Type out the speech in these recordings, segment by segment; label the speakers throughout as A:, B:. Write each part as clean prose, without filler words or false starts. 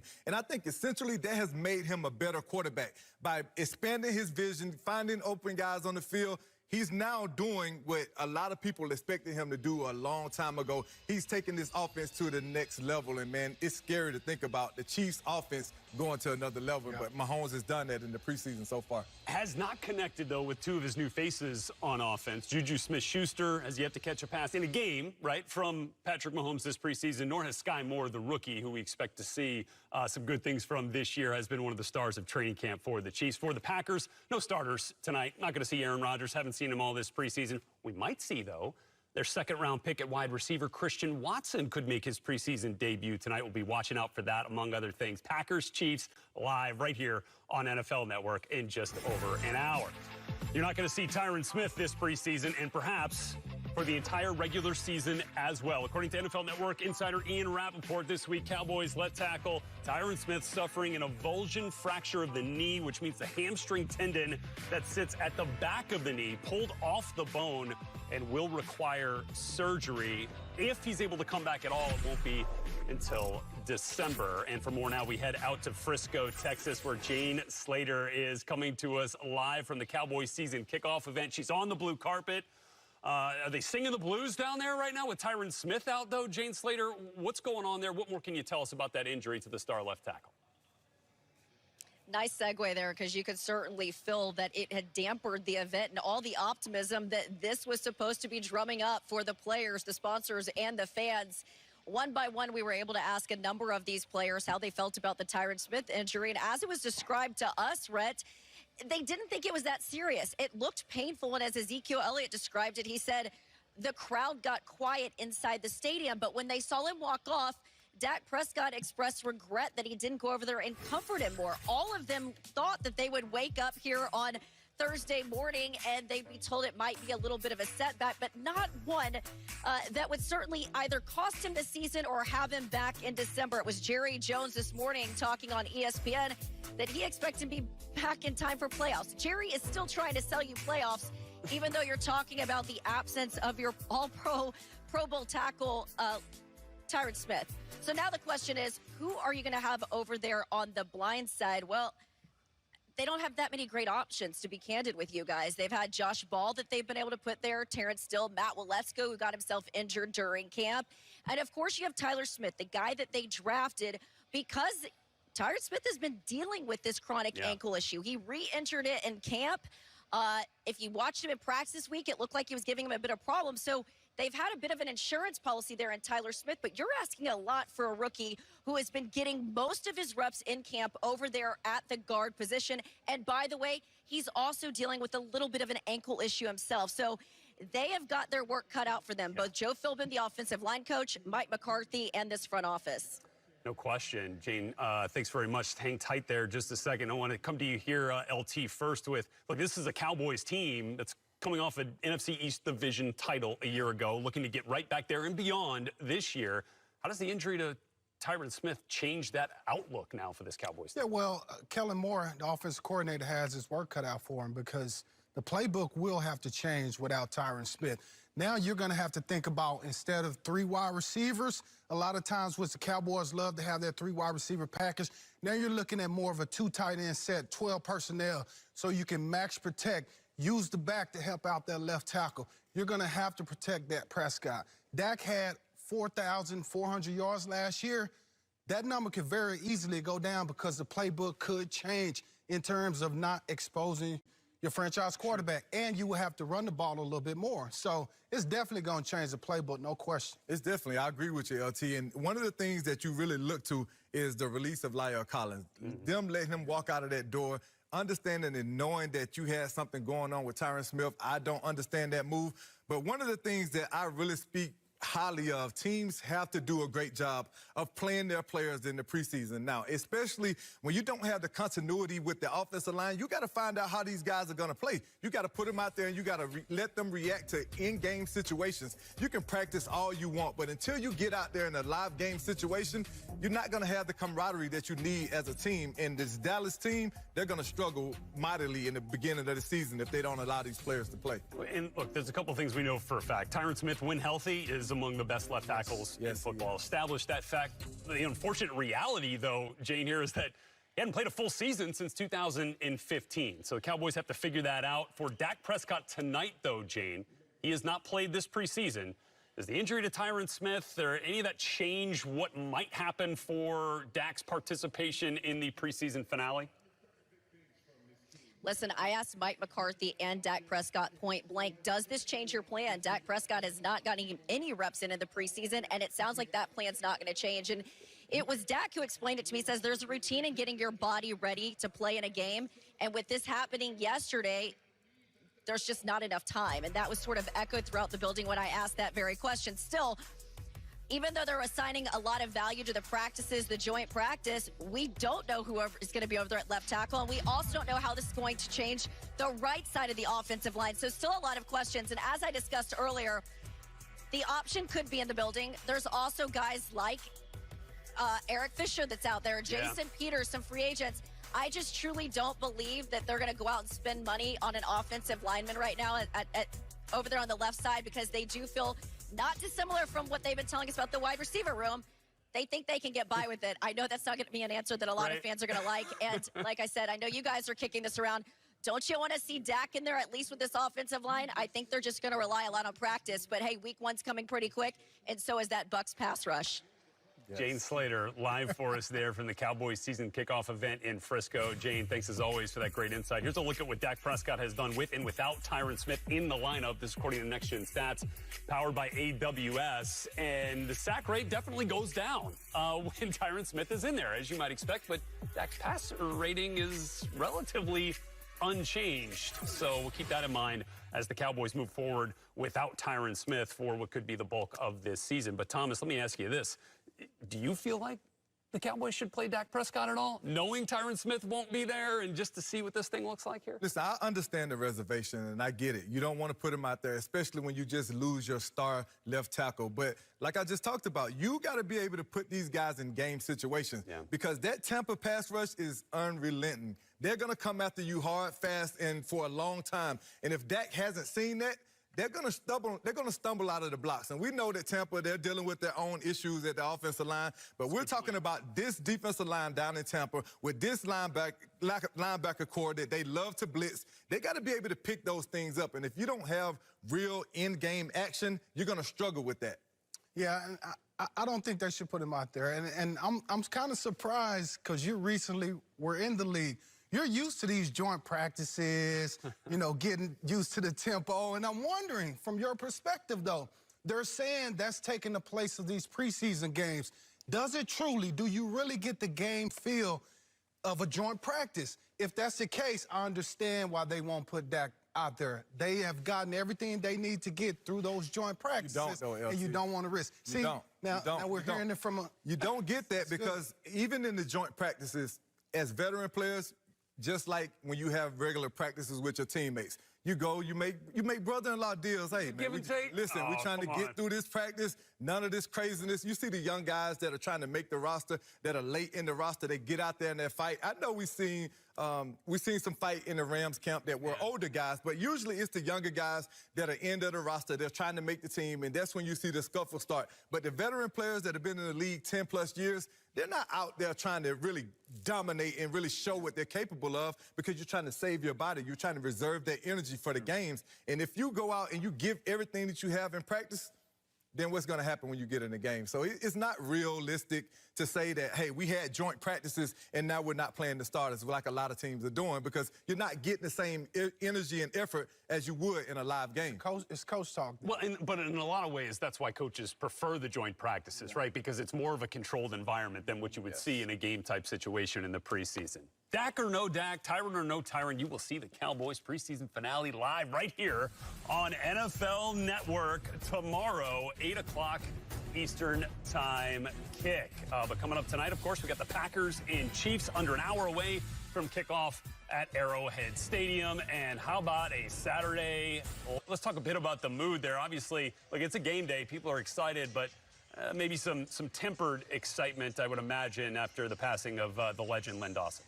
A: team. And I think essentially that has made him a better quarterback. By expanding his vision, finding open guys on the field, he's now doing what a lot of people expected him to do a long time ago. He's taking this offense to the next level, and, man, it's scary to think about the Chiefs' offense going to another level, but Mahomes has done that in the preseason so far.
B: Has not connected, though, with two of his new faces on offense. Juju Smith-Schuster has yet to catch a pass in a game, right, from Patrick Mahomes this preseason, nor has Sky Moore, the rookie, who we expect to see some good things from this year, has been one of the stars of training camp for the Chiefs. For the Packers, no starters tonight. Not going to see Aaron Rodgers. Haven't seen him all this preseason. We might see, though, their second-round pick at wide receiver, Christian Watson, could make his preseason debut tonight. We'll be watching out for that, among other things. Packers, Chiefs, live right here on NFL Network in just over an hour. You're not going to see Tyron Smith this preseason, and perhaps for the entire regular season as well. According to NFL Network insider Ian Rappaport this week, Cowboys left tackle Tyron Smith suffering an avulsion fracture of the knee, which means the hamstring tendon that sits at the back of the knee pulled off the bone and will require surgery. If he's able to come back at all, it won't be until December. And for more now, we head out to Frisco, Texas, where Jane Slater is coming to us live from the Cowboys season kickoff event. She's on the blue carpet. Are they singing the blues down there right now with Tyron Smith out, though? Jane Slater, what's going on there? What more can you tell us about that injury to the star left tackle?
C: Nice segue there, because you could certainly feel that it had dampened the event and all the optimism that this was supposed to be drumming up for the players, the sponsors, and the fans. One by one, we were able to ask a number of these players how they felt about the Tyron Smith injury. And as it was described to us, Rhett, they didn't think it was that serious. It looked painful, and as Ezekiel Elliott described it, he said the crowd got quiet inside the stadium, but when they saw him walk off, Dak Prescott expressed regret that he didn't go over there and comfort him more. All of them thought that they would wake up here on Thursday morning and they'd be told it might be a little bit of a setback, but not one that would certainly either cost him the season or have him back in December. It was Jerry Jones this morning talking on ESPN that he expects to be back in time for playoffs. Jerry is still trying to sell you playoffs, even though you're talking about the absence of your all-pro, Pro Bowl tackle, Tyron Smith. So now the question is, who are you going to have over there on the blind side? Well, they don't have that many great options, to be candid with you guys. They've had Josh Ball that they've been able to put there, Terrence Steele, Matt Waletzko, who got himself injured during camp. And, of course, you have Tyler Smith, the guy that they drafted because Tyron Smith has been dealing with this chronic ankle issue. He re-injured it in camp. If you watched him in practice this week, it looked like he was giving him a bit of problem. So they've had a bit of an insurance policy there in Tyler Smith, but you're asking a lot for a rookie who has been getting most of his reps in camp over there at the guard position. And by the way, he's also dealing with a little bit of an ankle issue himself. So they have got their work cut out for them, both Joe Philbin, the offensive line coach, Mike McCarthy, and this front office.
B: No question. Jane, thanks very much. Hang tight there just a second. I want to come to you here, LT, first with, look, this is a Cowboys team that's coming off an NFC East Division title a year ago, looking to get right back there and beyond this year. How does the injury to Tyron Smith change that outlook now for this Cowboys team?
D: Yeah, well, Kellen Moore, the offensive coordinator, has his work cut out for him because the playbook will have to change without Tyron Smith. Now you're going to have to think about, instead of 3 wide receivers, a lot of times which the Cowboys love to have their 3 wide receiver package, now you're looking at more of a 2 tight end set, 12 personnel, so you can max protect, use the back to help out that left tackle. You're going to have to protect that Prescott. Dak had 4,400 yards last year. That number could very easily go down because the playbook could change in terms of not exposing your franchise quarterback, and you will have to run the ball a little bit more. So it's definitely going to change the playbook, no question.
A: It's definitely, I agree with you, LT. And one of the things that you really look to is the release of La'el Collins. Them letting him walk out of that door, understanding and knowing that you had something going on with Tyron Smith. I don't understand that move. But one of the things that I really speak highly of, teams have to do a great job of playing their players in the preseason now, especially when you don't have the continuity with the offensive line. You got to find out how these guys are going to play. You got to put them out there and you got to let them react to in-game situations. You can practice all you want, but until you get out there in a live game situation, you're not going to have the camaraderie that you need as a team. And this Dallas team, they're going to struggle mightily in the beginning of the season if they don't allow these players to play.
B: And look, there's a couple things we know for a fact. Tyron Smith, when healthy, is is among the best left tackles in football. Established that fact. The unfortunate reality, though, Jane, here is that he hadn't played a full season since 2015. So the Cowboys have to figure that out. For Dak Prescott tonight, though, Jane, he has not played this preseason. Is the injury to Tyron Smith, or any of that change what might happen for Dak's participation in the preseason finale?
C: Listen, I asked Mike McCarthy and Dak Prescott point blank, does this change your plan? Dak Prescott has not gotten any reps in the preseason, and it sounds like that plan's not going to change. And it was Dak who explained it to me. He says there's a routine in getting your body ready to play in a game. And with this happening yesterday, there's just not enough time. And that was sort of echoed throughout the building when I asked that very question. Still, even though they're assigning a lot of value to the practices, the joint practice, we don't know whoever is going to be over there at left tackle. And we also don't know how this is going to change the right side of the offensive line. So still a lot of questions. And as I discussed earlier, the option could be in the building. There's also guys like Eric Fisher that's out there, Jason Peters, some free agents. I just truly don't believe that they're going to go out and spend money on an offensive lineman right now over there on the left side, because they do feel not dissimilar from what they've been telling us about the wide receiver room. They think they can get by with it. I know that's not going to be an answer that a lot of fans are going to like. And like I said, I know you guys are kicking this around. Don't you want to see Dak in there at least with this offensive line? I think they're just going to rely a lot on practice. But, hey, week one's coming pretty quick, and so is that Bucs pass rush.
B: Jane Slater live for us there from the Cowboys season kickoff event in Frisco. Jane, thanks as always for that great insight. Here's a look at what Dak Prescott has done with and without Tyron Smith in the lineup. This according to Next Gen Stats, powered by AWS. And the sack rate definitely goes down when Tyron Smith is in there, as you might expect. But Dak's passer rating is relatively unchanged. So we'll keep that in mind as the Cowboys move forward without Tyron Smith for what could be the bulk of this season. But Thomas, let me ask you this. Do you feel like the Cowboys should play Dak Prescott at all, knowing Tyron Smith won't be there, and just to see what this thing looks like here?
A: Listen, I understand the reservation, and I get it. You don't want to put him out there, especially when you just lose your star left tackle. But like I just talked about, you got to be able to put these guys in game situations because that Tampa pass rush is unrelenting. They're going to come after you hard, fast, and for a long time. And if Dak hasn't seen that, they're going to stumble out of the blocks. And we know that Tampa, they're dealing with their own issues at the offensive line. But we're talking about this defensive line down in Tampa with this linebacker core that they love to blitz. They got to be able to pick those things up. And if you don't have real in-game action, you're going to struggle with that.
D: Yeah, and I don't think they should put him out there. And I'm kind of surprised because you recently were in the league. You're used to these joint practices, you know, getting used to the tempo. And I'm wondering, from your perspective, though, they're saying that's taking the place of these preseason games. Does it truly, do you really get the game feel of a joint practice? If that's the case, I understand why they won't put Dak out there. They have gotten everything they need to get through those joint practices.
A: You don't, though, LT.
D: And you don't want to risk. See, now we're hearing it from a...
A: You don't get that because even in the joint practices, as veteran players, just like when you have regular practices with your teammates, you go, you make brother-in-law deals. Hey, man, listen, we're trying to get through this practice. None of this craziness. You see the young guys that are trying to make the roster, that are late in the roster, they get out there and they fight. I know we've seen some fight in the Rams camp that were older guys, but usually it's the younger guys that are end of the roster. They're trying to make the team, and that's when you see the scuffle start. But the veteran players that have been in the league 10-plus years, they're not out there trying to really dominate and really show what they're capable of because you're trying to save your body. You're trying to reserve that energy for the games. And if you go out and you give everything that you have in practice, then what's going to happen when you get in the game? So it's not realistic to say that, hey, we had joint practices and now we're not playing the starters like a lot of teams are doing because you're not getting the same energy and effort as you would in a live game.
D: It's coach talk.
B: Well, but in a lot of ways, that's why coaches prefer the joint practices, right? Because it's more of a controlled environment than what you would see in a game-type situation in the preseason. Dak or no Dak, Tyron or no Tyron, you will see the Cowboys preseason finale live right here on NFL Network tomorrow, 8 o'clock Eastern time kick. But coming up tonight, of course, we got the Packers and Chiefs under an hour away from kickoff at Arrowhead Stadium. And how about a Saturday? Well, let's talk a bit about the mood there. Obviously, look, it's a game day. People are excited, but maybe some tempered excitement, I would imagine, after the passing of the legend Len Dawson.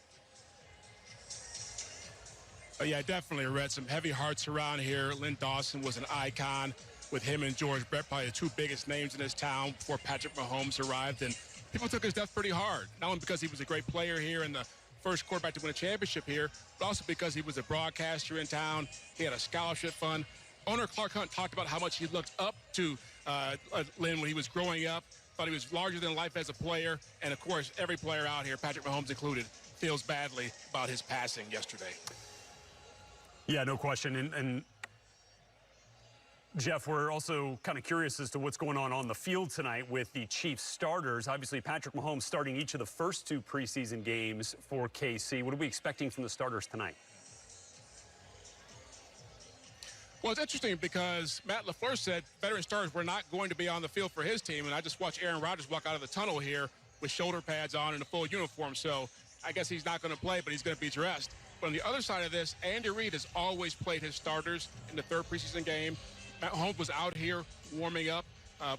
E: Oh, yeah, definitely, Red. Some heavy hearts around here. Len Dawson was an icon with him and George Brett, probably the two biggest names in this town before Patrick Mahomes arrived. And people took his death pretty hard, not only because he was a great player here and the first quarterback to win a championship here, but also because he was a broadcaster in town. He had a scholarship fund. Owner Clark Hunt talked about how much he looked up to Lynn when he was growing up, thought he was larger than life as a player. And, of course, every player out here, Patrick Mahomes included, feels badly about his passing yesterday.
B: Yeah, no question. And Jeff, we're also kind of curious as to what's going on the field tonight with the Chiefs starters. Obviously, Patrick Mahomes starting each of the first two preseason games for KC. What are we expecting from the starters tonight?
E: Well, it's interesting because Matt LaFleur said veteran starters were not going to be on the field for his team, and I just watched Aaron Rodgers walk out of the tunnel here with shoulder pads on and a full uniform, so I guess he's not going to play, but he's going to be dressed. But on the other side of this, Andy Reid has always played his starters in the third preseason game. Matt Mahomes was out here warming up.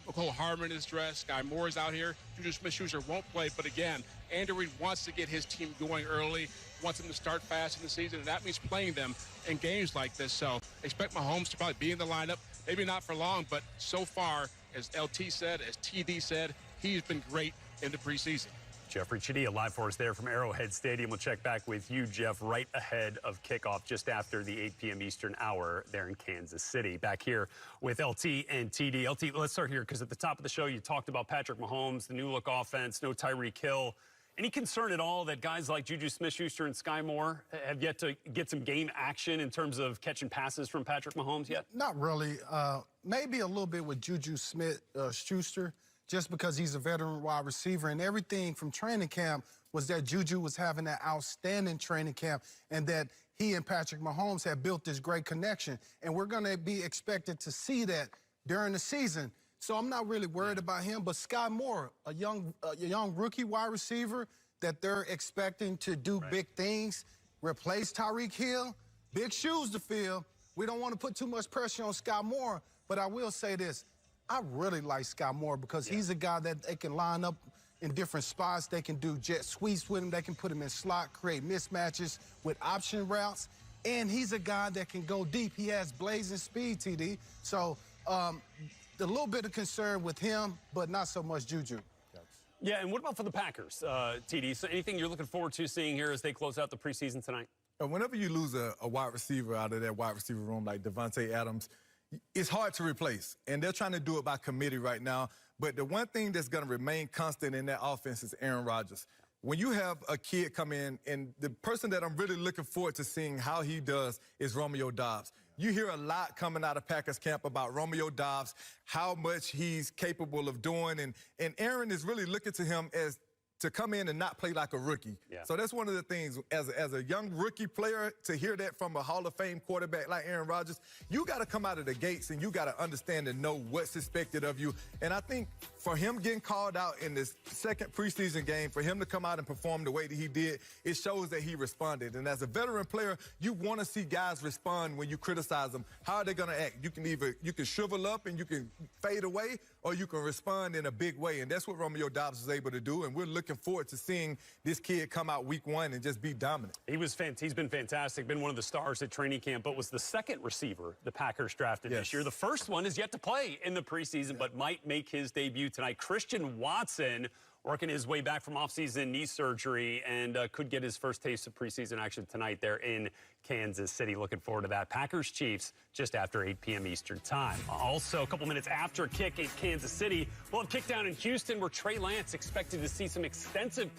E: Nicole Hardman is dressed. Sky Moore is out here. Juju Smith-Schuster won't play, but again, Andy Reid wants to get his team going early, wants them to start fast in the season, and that means playing them in games like this. So expect Mahomes to probably be in the lineup, maybe not for long, but so far, as LT said, as TD said, he's been great in the preseason.
B: Jeffrey Chidilla live for us there from Arrowhead Stadium. We'll check back with you, Jeff, right ahead of kickoff, just after the 8 p.m. Eastern hour there in Kansas City. Back here with LT and TD. LT, let's start here because at the top of the show you talked about Patrick Mahomes, the new look offense, no Tyreek Hill. Any concern at all that guys like Juju Smith-Schuster and Sky Moore have yet to get some game action in terms of catching passes from Patrick Mahomes yet?
D: Not really. Maybe a little bit with Juju Smith-Schuster, just because he's a veteran wide receiver, and everything from training camp was that Juju was having that outstanding training camp and that he and Patrick Mahomes had built this great connection. And we're going to be expected to see that during the season. So I'm not really worried about him. But Sky Moore, a young rookie wide receiver that they're expecting to do big things, replace Tyreek Hill, big shoes to fill. We don't want to put too much pressure on Sky Moore, but I will say this. I really like Sky Moore because he's a guy that they can line up in different spots. They can do jet sweeps with him. They can put him in slot, create mismatches with option routes. And he's a guy that can go deep. He has blazing speed, TD. So a little bit of concern with him, but not so much Juju.
B: Yeah, and what about for the Packers, TD? So anything you're looking forward to seeing here as they close out the preseason tonight?
A: Whenever you lose a wide receiver out of that wide receiver room like Devontae Adams, it's hard to replace, and they're trying to do it by committee right now. But the one thing that's going to remain constant in that offense is Aaron Rodgers. When you have a kid come in, and the person that I'm really looking forward to seeing how he does is Romeo Doubs. You hear a lot coming out of Packers camp about Romeo Doubs, how much he's capable of doing, and Aaron is really looking to him as to come in and not play like a rookie.
B: Yeah.
A: So that's one of the things, as a young rookie player, to hear that from a Hall of Fame quarterback like Aaron Rodgers, you got to come out of the gates and you got to understand and know what's expected of you. And I think for him getting called out in this second preseason game, for him to come out and perform the way that he did, it shows that he responded. And as a veteran player, you want to see guys respond when you criticize them. How are they going to act? You can shrivel up and you can fade away, or you can respond in a big way. And that's what Romeo Doubs was able to do. And we're looking forward to seeing this kid come out week one and just be dominant.
B: He's been fantastic, been one of the stars at training camp, but was the second receiver the Packers drafted this year. The first one is yet to play in the preseason, but might make his debut tonight. Christian Watson working his way back from offseason knee surgery and could get his first taste of preseason action tonight there in Kansas City. Looking forward to that. Packers-Chiefs just after 8 p.m. Eastern time. Also, a couple minutes after kick in Kansas City, we'll have kick down in Houston where Trey Lance expected to see some extensive